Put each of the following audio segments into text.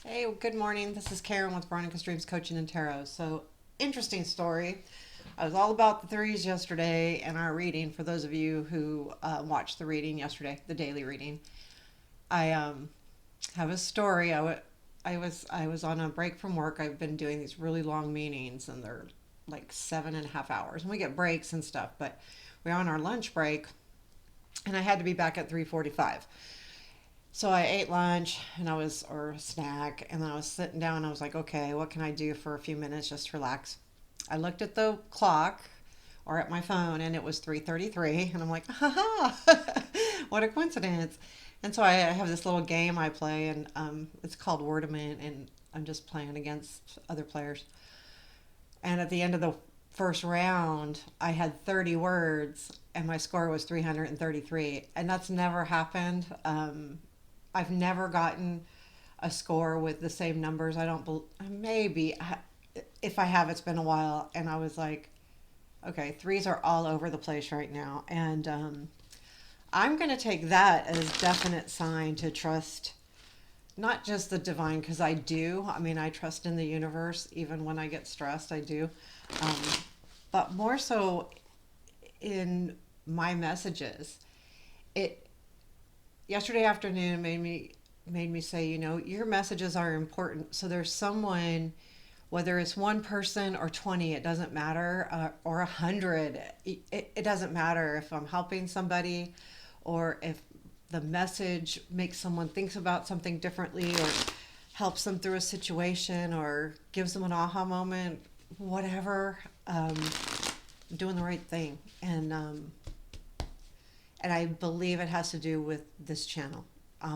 Hey, good morning. This is Karen with Veronica's Dreams Coaching and Tarot. So, interesting story. I was all about the threes yesterday and our reading. For those of you who watched the reading yesterday, the daily reading, I have a story. I was on a break from work. I've been doing these really long meetings, and they're like 7.5 hours, and we get breaks and stuff. But we're on our lunch break, and I had to be back at 3:45. So I ate lunch and or a snack, and then I was sitting down and I was like, okay, what can I do for a few minutes just to relax? I looked at the clock or at my phone and it was 3:33 and I'm like, haha, what a coincidence. And so I have this little game I play and it's called Wordament and I'm just playing against other players. And at the end of the first round, I had 30 words and my score was 333. And that's never happened. I've never gotten a score with the same numbers. I don't maybe if I have, it's been a while. And I was like, okay, threes are all over the place right now, and I'm going to take that as definite sign to trust not just the divine because I do. I mean, I trust in the universe even when I get stressed. I do, um, but more so in my messages. It yesterday afternoon made me say, your messages are important. So there's someone, whether it's one person or 20, it doesn't matter, or 100. It doesn't matter if I'm helping somebody or if the message makes someone think about something differently or helps them through a situation or gives them an aha moment, whatever. I'm doing the right thing. And I believe it has to do with this channel,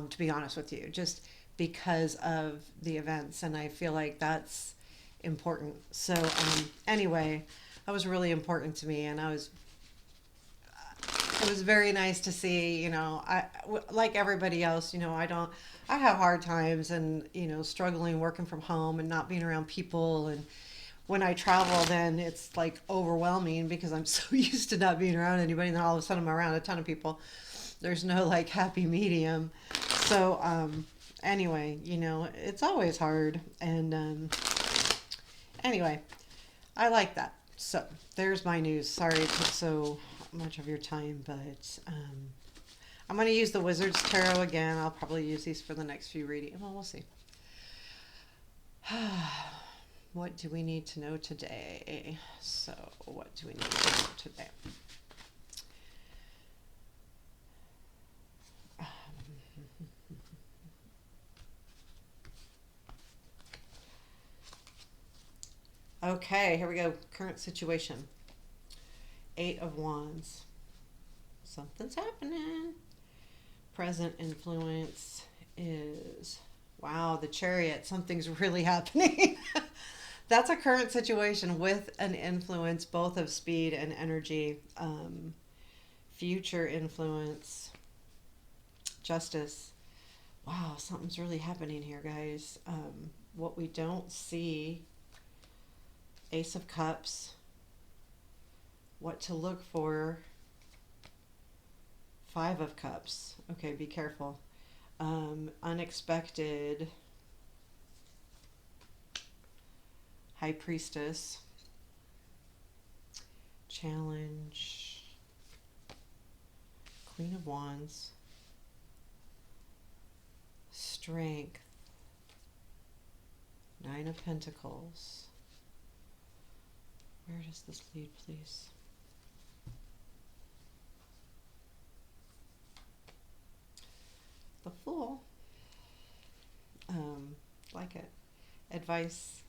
to be honest with you, just because of the events. And I feel like that's important. So, anyway, that was really important to me. And it was very nice to see, like everybody else, I have hard times and, struggling working from home and not being around people. And when I travel, then it's like overwhelming because I'm so used to not being around anybody. And then all of a sudden I'm around a ton of people. There's no like happy medium. So, anyway, it's always hard. And, anyway, I like that. So there's my news. Sorry it took so much of your time, but I'm going to use the Wizard's Tarot again. I'll probably use these for the next few readings. Well, we'll see. What do we need to know today? So, what do we need to know today? Okay, here we go. Current situation. Eight of Wands. Something's happening. Present influence is, wow, the Chariot. Something's really happening. That's a current situation with an influence both of speed and energy. Future influence, justice. Wow, something's really happening here, guys. What we don't see, Ace of Cups. What to look for, Five of Cups. Okay, be careful. Unexpected, High Priestess. Challenge, Queen of Wands. Strength, Nine of Pentacles. Where does this lead, please? The Fool. Like it. Advice.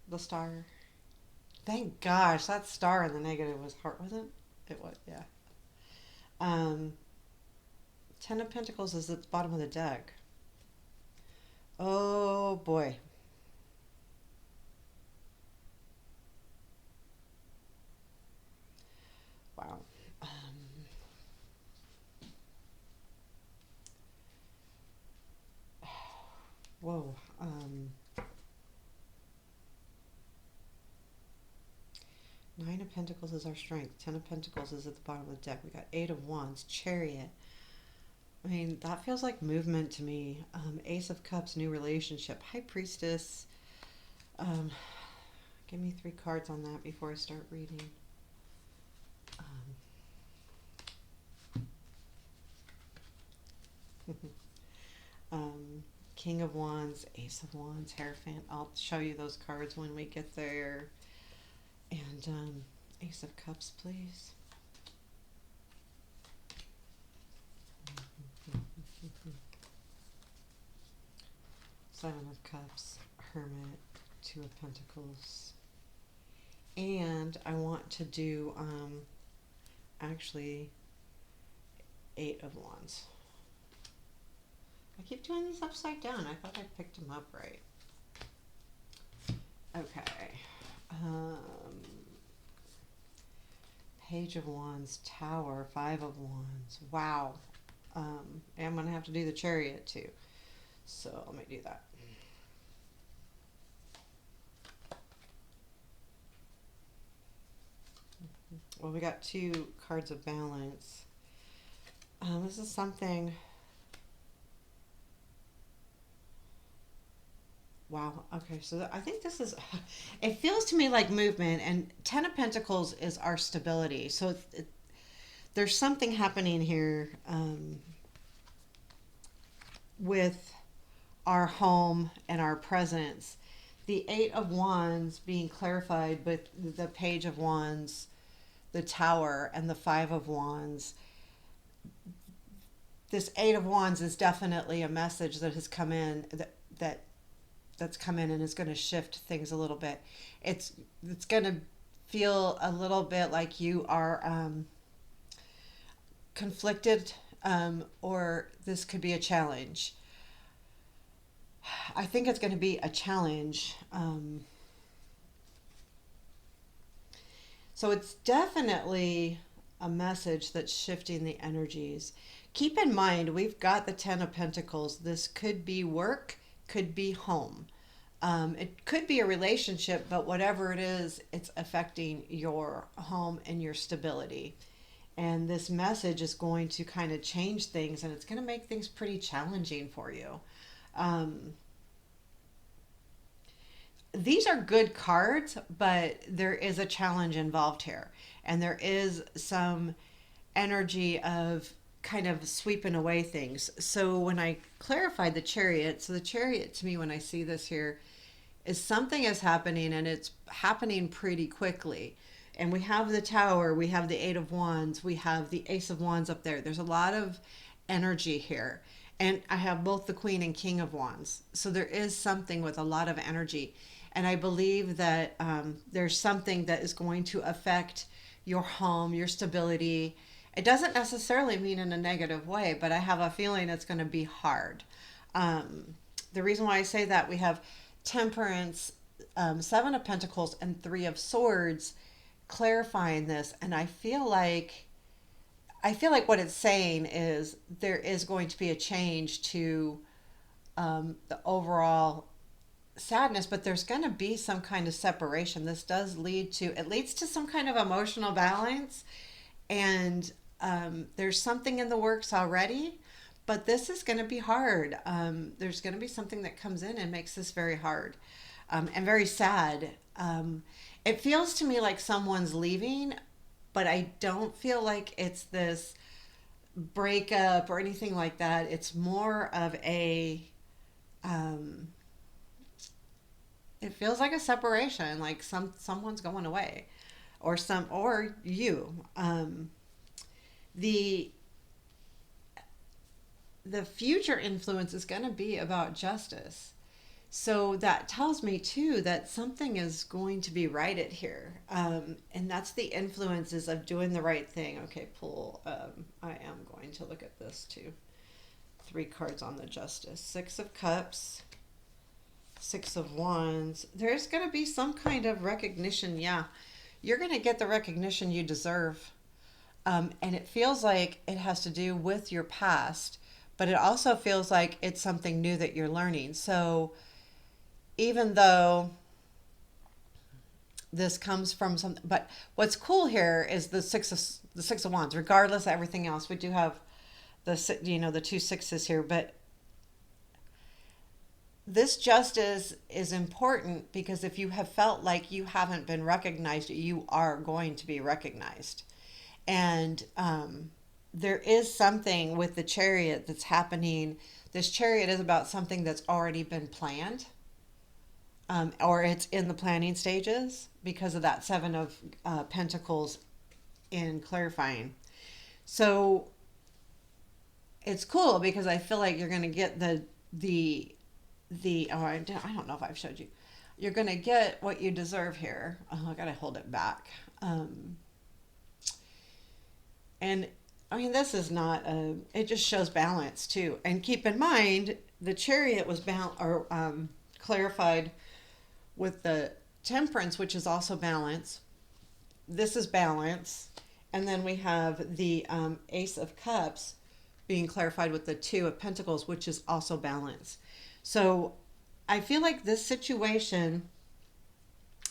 The Star. Thank gosh, that star in the negative was hard, wasn't it? It was, yeah. Um, Ten of Pentacles is at the bottom of the deck. Oh boy. Wow. Whoa. Nine of Pentacles is our strength. Ten of Pentacles is at the bottom of the deck. We got Eight of Wands, Chariot. I mean, that feels like movement to me. Ace of Cups, new relationship. High Priestess. Um, Give me three cards on that before I start reading. Um, um, King of Wands, Ace of Wands, Hierophant. I'll show you those cards when we get there. And Ace of Cups, please. Seven of Cups, Hermit, Two of Pentacles. And I want to do actually Eight of Wands. I keep doing these upside down. I thought I picked them up right. Okay. Um, Page of Wands, Tower, Five of Wands. Wow. I'm going to have to do the Chariot too. So let me do that. Well, we got two cards of balance. This is something. Wow. Okay. So I think this is. It feels to me like movement, and Ten of Pentacles is our stability. So there's something happening here with our home and our presence. The Eight of Wands being clarified with the Page of Wands, the Tower, and the Five of Wands. This Eight of Wands is definitely a message that has come in that's come in and is going to shift things a little bit. It's going to feel a little bit like you are conflicted, or this could be a challenge. I think it's going to be a challenge. So it's definitely a message that's shifting the energies. Keep in mind, we've got the Ten of Pentacles. This could be work, could be home. It could be a relationship, but whatever it is, it's affecting your home and your stability. And this message is going to kind of change things, and it's going to make things pretty challenging for you. Um, these are good cards, but there is a challenge involved here. And there is some energy of kind of sweeping away things. So when I clarified the Chariot, so the Chariot to me, when I see this here, is something is happening, and it's happening pretty quickly. And we have the Tower, we have the Eight of Wands, we have the Ace of Wands up there. There's a lot of energy here. And I have both the Queen and King of Wands. So there is something with a lot of energy. And I believe that there's something that is going to affect your home, your stability. It doesn't necessarily mean in a negative way, but I have a feeling it's going to be hard. The reason why I say that, we have Temperance, Seven of Pentacles, and Three of Swords clarifying this. And I feel like what it's saying is there is going to be a change to the overall sadness, but there's going to be some kind of separation. This does leads to some kind of emotional balance, and there's something in the works already, but this is going to be hard. There's going to be something that comes in and makes this very hard, and very sad. It feels to me like someone's leaving, but I don't feel like it's this breakup or anything like that. It's more of a it feels like a separation, like someone's going away, or you. The the future influence is going to be about justice. So that tells me too that something is going to be righted here, and that's the influences of doing the right thing. Okay, pull. I am going to look at this too. Three cards on the justice. Six of Cups, Six of Wands. There's going to be some kind of recognition. Yeah, you're going to get the recognition you deserve. And it feels like it has to do with your past, but it also feels like it's something new that you're learning. So even though this comes from some, but what's cool here is the Six of Wands. Regardless of everything else, we do have the two sixes here, but this justice is important because if you have felt like you haven't been recognized, you are going to be recognized. And there is something with the chariot that's happening. This chariot is about something that's already been planned, or it's in the planning stages because of that seven of pentacles in clarifying. So it's cool because I feel like you're going to get the I don't know if I've showed you. You're going to get what you deserve here. Oh, I got to hold it back. And I mean, this is not it just shows balance too. And keep in mind, the chariot was clarified with the temperance, which is also balance. This is balance. And then we have the ace of cups being clarified with the two of pentacles, which is also balance. So I feel like this situation,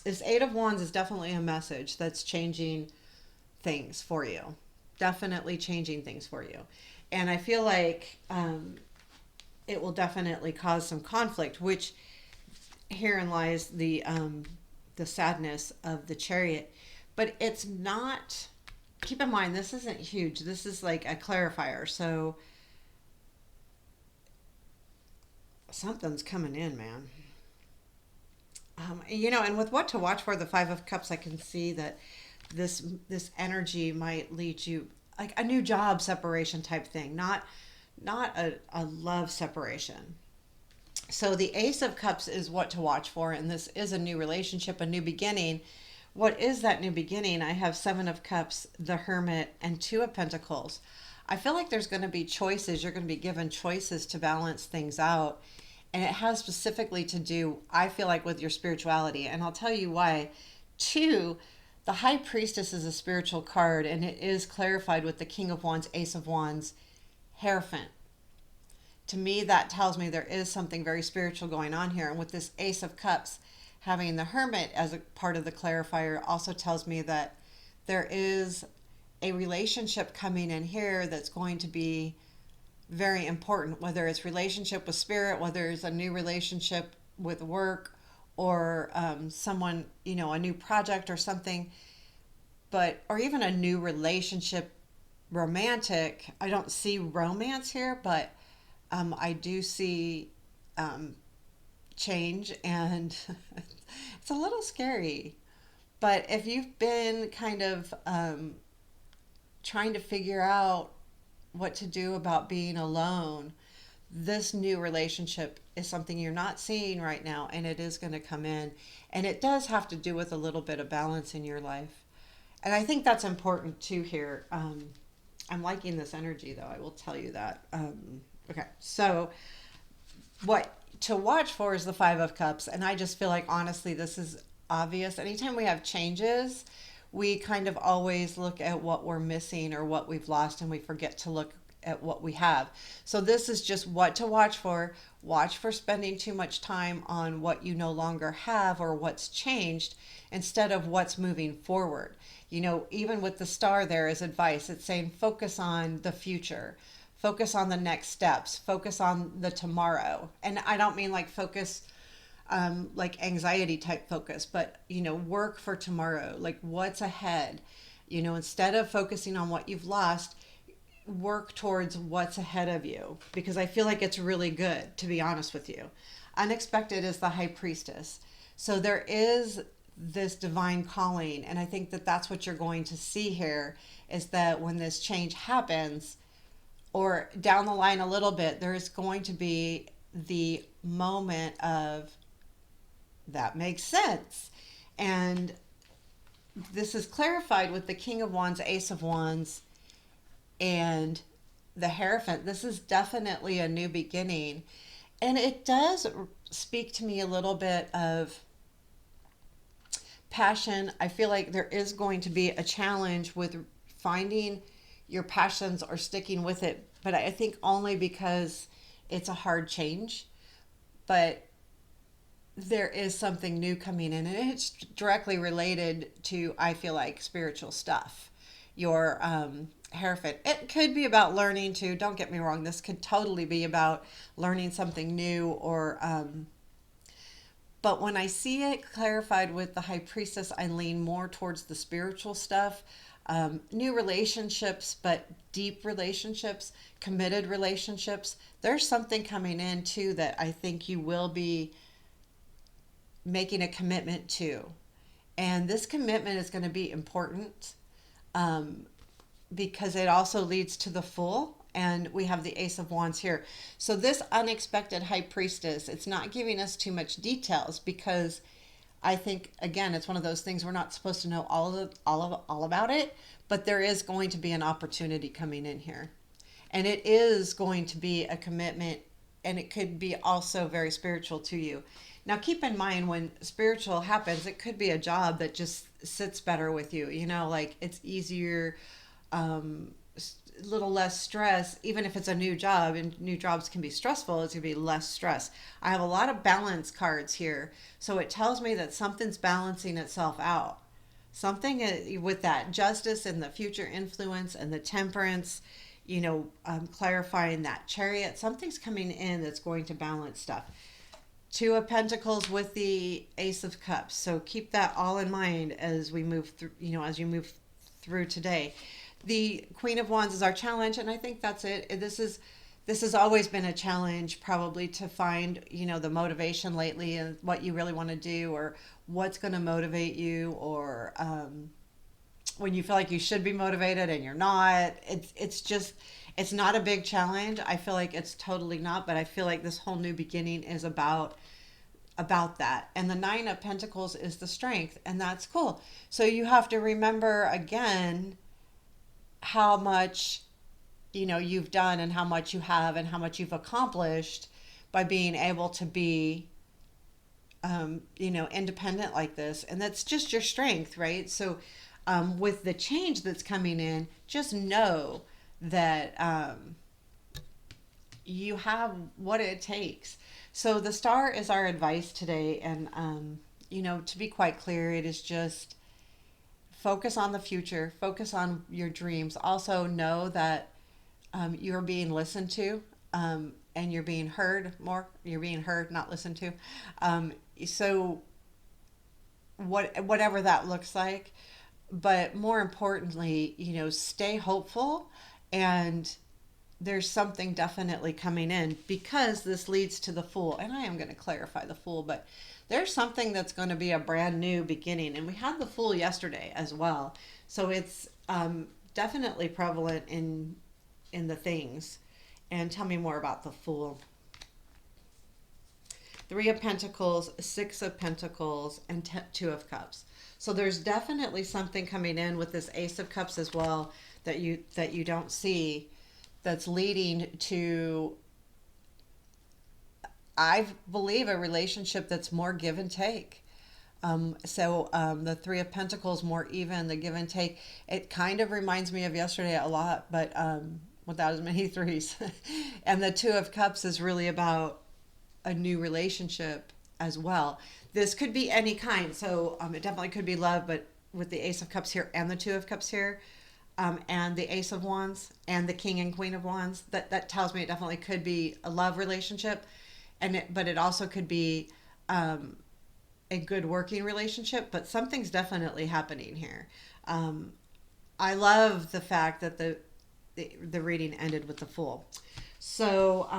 this eight of wands is definitely a message that's changing things for you. Definitely changing things for you. And I feel like it will definitely cause some conflict, which herein lies the sadness of the chariot. But it's not, keep in mind, this isn't huge. This is like a clarifier. So something's coming in, man. And with what to watch for, the Five of Cups, I can see that this energy might lead you like a new job separation type thing, not a love separation. So the Ace of Cups is what to watch for, and this is a new relationship, a new beginning. What is that new beginning? I have Seven of Cups, the Hermit, and Two of Pentacles. I feel like there's going to be choices. You're going to be given choices to balance things out. And it has specifically to do, I feel like, with your spirituality. And I'll tell you why. Two, the High Priestess is a spiritual card, and it is clarified with the King of Wands, Ace of Wands, Hierophant. To me, that tells me there is something very spiritual going on here. And with this Ace of Cups, having the Hermit as a part of the clarifier also tells me that there is a relationship coming in here that's going to be very important, whether it's relationship with spirit, whether it's a new relationship with work, or someone, a new project or something, or even a new relationship, romantic. I don't see romance here, but I do see change, and it's a little scary. But if you've been kind of trying to figure out what to do about being alone, this new relationship is something you're not seeing right now, and it is going to come in. And it does have to do with a little bit of balance in your life. And I think that's important too here. I'm liking this energy, though, I will tell you that. Okay, so what to watch for is the Five of Cups. And I just feel like, honestly, this is obvious. Anytime we have changes, we kind of always look at what we're missing or what we've lost, and we forget to look at what we have. So this is just what to watch for. Watch for spending too much time on what you no longer have or what's changed instead of what's moving forward. Even with the star there is advice. It's saying focus on the future. Focus on the next steps. Focus on the tomorrow. And I don't mean like focus like anxiety type focus, but work for tomorrow, like what's ahead. Instead of focusing on what you've lost, work towards what's ahead of you, because I feel like it's really good, to be honest with you. Unexpected is the High Priestess. So there is this divine calling, and I think that that's what you're going to see here, is that when this change happens, or down the line a little bit, there's going to be the moment of, that makes sense. And this is clarified with the King of Wands, Ace of Wands, and the Hierophant. This is definitely a new beginning. And it does speak to me a little bit of passion. I feel like there is going to be a challenge with finding your passions or sticking with it. But I think only because it's a hard change. But there is something new coming in, and it's directly related to, I feel like, spiritual stuff. Your Hierophant. It could be about learning to, don't get me wrong, this could totally be about learning something new or, but when I see it clarified with the high priestess, I lean more towards the spiritual stuff, new relationships, but deep relationships, committed relationships. There's something coming in too that I think you will be making a commitment to. And this commitment is going to be important, um, because it also leads to the Fool. And we have the Ace of Wands here. So this unexpected high priestess, it's not giving us too much details because I think again it's one of those things we're not supposed to know all about it, but there is going to be an opportunity coming in here. And it is going to be a commitment, and it could be also very spiritual to you. Now keep in mind when spiritual happens, it could be a job that just sits better with you, like it's easier, um, a little less stress, even if it's a new job, and new jobs can be stressful, it's going to be less stress. I have a lot of balance cards here. So it tells me that something's balancing itself out. Something with that justice and the future influence and the temperance, clarifying that chariot, something's coming in that's going to balance stuff. Two of Pentacles with the Ace of Cups. So keep that all in mind as we move through, as you move through today. The Queen of Wands is our challenge, and I think that's it. This has always been a challenge, probably, to find the motivation lately and what you really want to do, or what's going to motivate you, or when you feel like you should be motivated and you're not. It's not a big challenge. I feel like it's totally not, but I feel like this whole new beginning is about that. And the Nine of Pentacles is the strength, and that's cool. So you have to remember again how much you've done and how much you have and how much you've accomplished by being able to be independent like this. And that's just your strength, right? So with the change that's coming in, just know that you have what it takes. So the star is our advice today. And to be quite clear, it is just focus on the future, focus on your dreams. Also know that you're being listened to, and you're being heard more. You're being heard, not listened to. So whatever that looks like, but more importantly, stay hopeful, and there's something definitely coming in because this leads to the Fool. And I am going to clarify the Fool, but there's something that's going to be a brand new beginning. And we had the Fool yesterday as well. So it's definitely prevalent in the things. And tell me more about the Fool. Three of Pentacles, Six of Pentacles, and Two of Cups. So there's definitely something coming in with this Ace of Cups as well that you don't see, that's leading to, I believe, a relationship that's more give and take. The Three of Pentacles, more even, the give and take. It kind of reminds me of yesterday a lot, but without as many threes. And the Two of Cups is really about a new relationship as well. This could be any kind. So it definitely could be love, but with the Ace of Cups here and the Two of Cups here, and the Ace of Wands and the King and Queen of Wands, that tells me it definitely could be a love relationship, but it also could be a good working relationship. But something's definitely happening here. I love the fact that the reading ended with the Fool. So